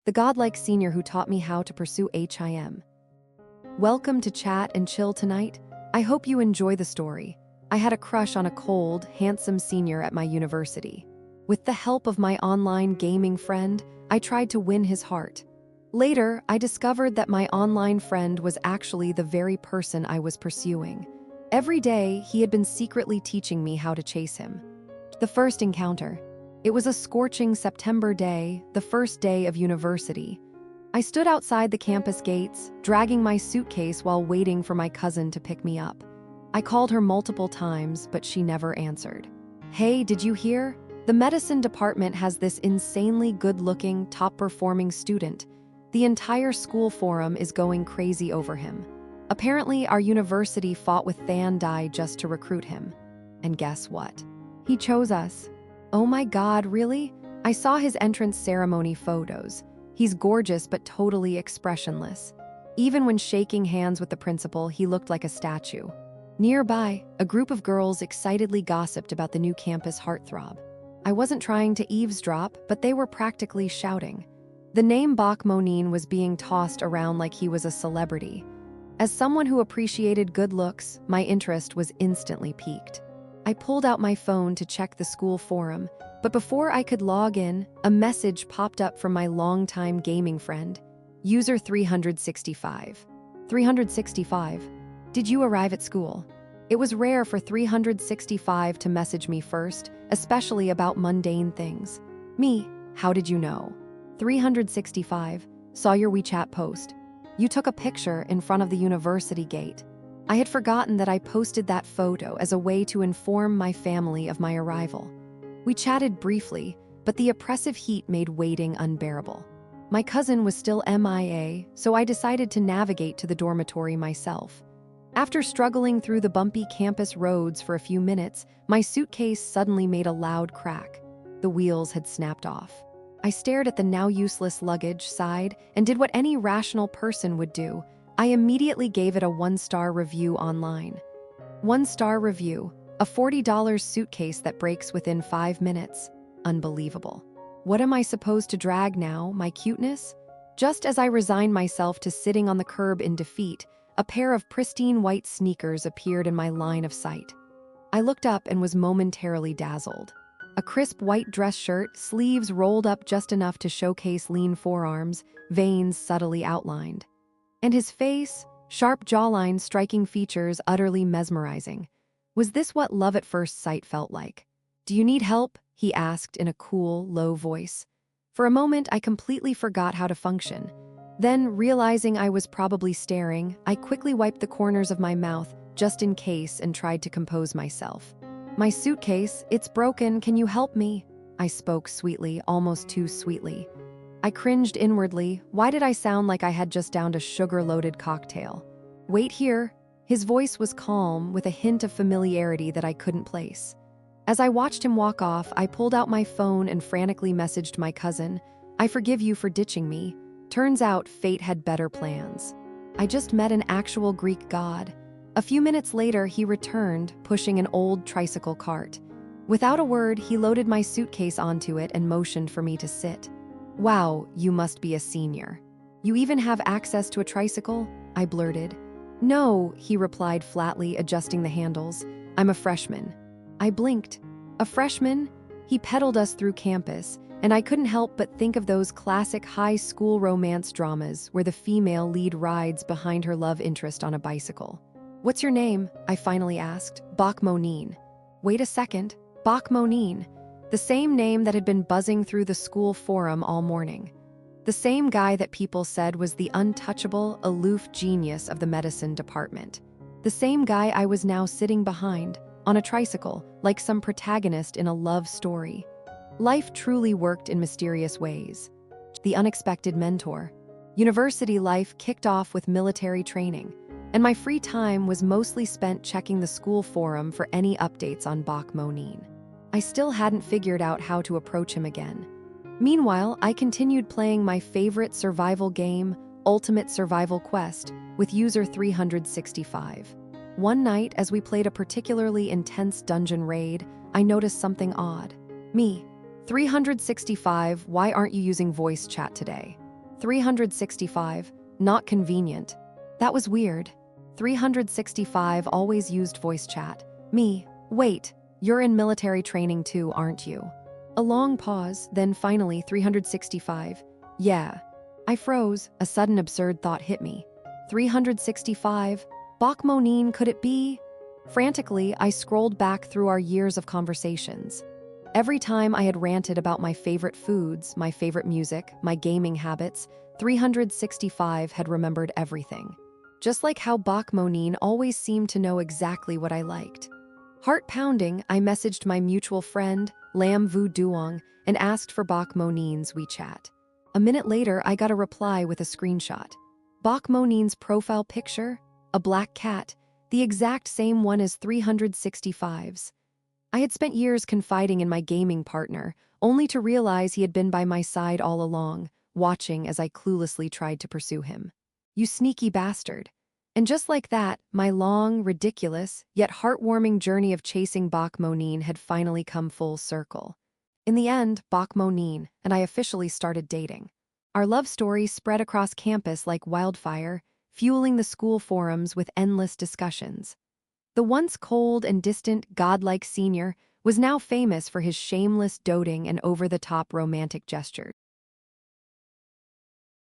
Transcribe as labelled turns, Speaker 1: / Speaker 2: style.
Speaker 1: the godlike senior who taught me how to pursue HIM. Welcome to Chat and Chill tonight. I hope you enjoy the story. I had a crush on a cold, handsome senior at my university. With the help of my online gaming friend, I tried to win his heart. Later, I discovered that my online friend was actually the very person I was pursuing. Every day, he had been secretly teaching me how to chase him. The first encounter. It was a scorching September day, the first day of university. I stood outside the campus gates, dragging my suitcase while waiting for my cousin to pick me up. I called her multiple times, but she never answered. "Hey, did you hear? The medicine department has this insanely good-looking, top-performing student. The entire school forum is going crazy over him. Apparently, our university fought with Thandai just to recruit him. And guess what? He chose us." "Oh my God, really?" I saw his entrance ceremony photos. He's gorgeous but totally expressionless. Even when shaking hands with the principal, he looked like a statue. Nearby, a group of girls excitedly gossiped about the new campus heartthrob. I wasn't trying to eavesdrop, but they were practically shouting. The name Bak Monin was being tossed around like he was a celebrity. As someone who appreciated good looks, my interest was instantly piqued. I pulled out my phone to check the school forum, but before I could log in, a message popped up from my longtime gaming friend, user 365. 365. Did you arrive at school? It was rare for 365 to message me first, especially about mundane things. Me, how did you know? 365, saw your WeChat post. You took a picture in front of the university gate. I had forgotten that I posted that photo as a way to inform my family of my arrival. We chatted briefly, but the oppressive heat made waiting unbearable. My cousin was still MIA, so I decided to navigate to the dormitory myself. After struggling through the bumpy campus roads for a few minutes, my suitcase suddenly made a loud crack. The wheels had snapped off. I stared at the now useless luggage, sighed, and did what any rational person would do. I immediately gave it a 1-star review online. 1-star review, a $40 suitcase that breaks within 5 minutes. Unbelievable. What am I supposed to drag now, my cuteness? Just as I resigned myself to sitting on the curb in defeat, a pair of pristine white sneakers appeared in my line of sight. I looked up and was momentarily dazzled. A crisp white dress shirt, sleeves rolled up just enough to showcase lean forearms, veins subtly outlined. And his face, sharp jawline, striking features, utterly mesmerizing. Was this what love at first sight felt like? "Do you need help?" he asked in a cool, low voice. For a moment, I completely forgot how to function. Then, realizing I was probably staring, I quickly wiped the corners of my mouth, just in case, and tried to compose myself. "My suitcase, it's broken, can you help me?" I spoke sweetly, almost too sweetly. I cringed inwardly. Why did I sound like I had just downed a sugar-loaded cocktail? "Wait here." His voice was calm, with a hint of familiarity that I couldn't place. As I watched him walk off, I pulled out my phone and frantically messaged my cousin, "I forgive you for ditching me. Turns out fate had better plans. I just met an actual Greek god." A few minutes later, he returned, pushing an old tricycle cart. Without a word, he loaded my suitcase onto it and motioned for me to sit. "Wow, you must be a senior. You even have access to a tricycle?" I blurted. "No," he replied flatly, adjusting the handles. "I'm a freshman." I blinked. A freshman? He pedaled us through campus, and I couldn't help but think of those classic high school romance dramas where the female lead rides behind her love interest on a bicycle. "What's your name?" I finally asked. "Bak Monin." Wait a second. Bak Monin. The same name that had been buzzing through the school forum all morning. The same guy that people said was the untouchable, aloof genius of the medicine department. The same guy I was now sitting behind, on a tricycle, like some protagonist in a love story. Life truly worked in mysterious ways. The unexpected mentor. University life kicked off with military training, and my free time was mostly spent checking the school forum for any updates on Bak Monin. I still hadn't figured out how to approach him again. Meanwhile, I continued playing my favorite survival game, Ultimate Survival Quest, with user 365. One night, as we played a particularly intense dungeon raid, I noticed something odd. "Me, 365, why aren't you using voice chat today?" 365, not convenient. That was weird. 365 always used voice chat. Me, wait, you're in military training too, aren't you? A long pause, then finally 365. Yeah. I froze, a sudden absurd thought hit me. 365, Bach Monine, could it be? Frantically, I scrolled back through our years of conversations. Every time I had ranted about my favorite foods, my favorite music, my gaming habits, 365 had remembered everything. Just like how Bach Monine always seemed to know exactly what I liked. Heart pounding, I messaged my mutual friend, Lam Vu Duong, and asked for Bach Monine's WeChat. A minute later, I got a reply with a screenshot. Bach Monine's profile picture? A black cat, the exact same one as 365's. I had spent years confiding in my gaming partner, only to realize he had been by my side all along, watching as I cluelessly tried to pursue him. You sneaky bastard. And just like that, my long, ridiculous, yet heartwarming journey of chasing Bach Monine had finally come full circle. In the end, Bach Monine and I officially started dating. Our love story spread across campus like wildfire, fueling the school forums with endless discussions. The once cold and distant, godlike senior was now famous for his shameless doting and over-the-top romantic gestures.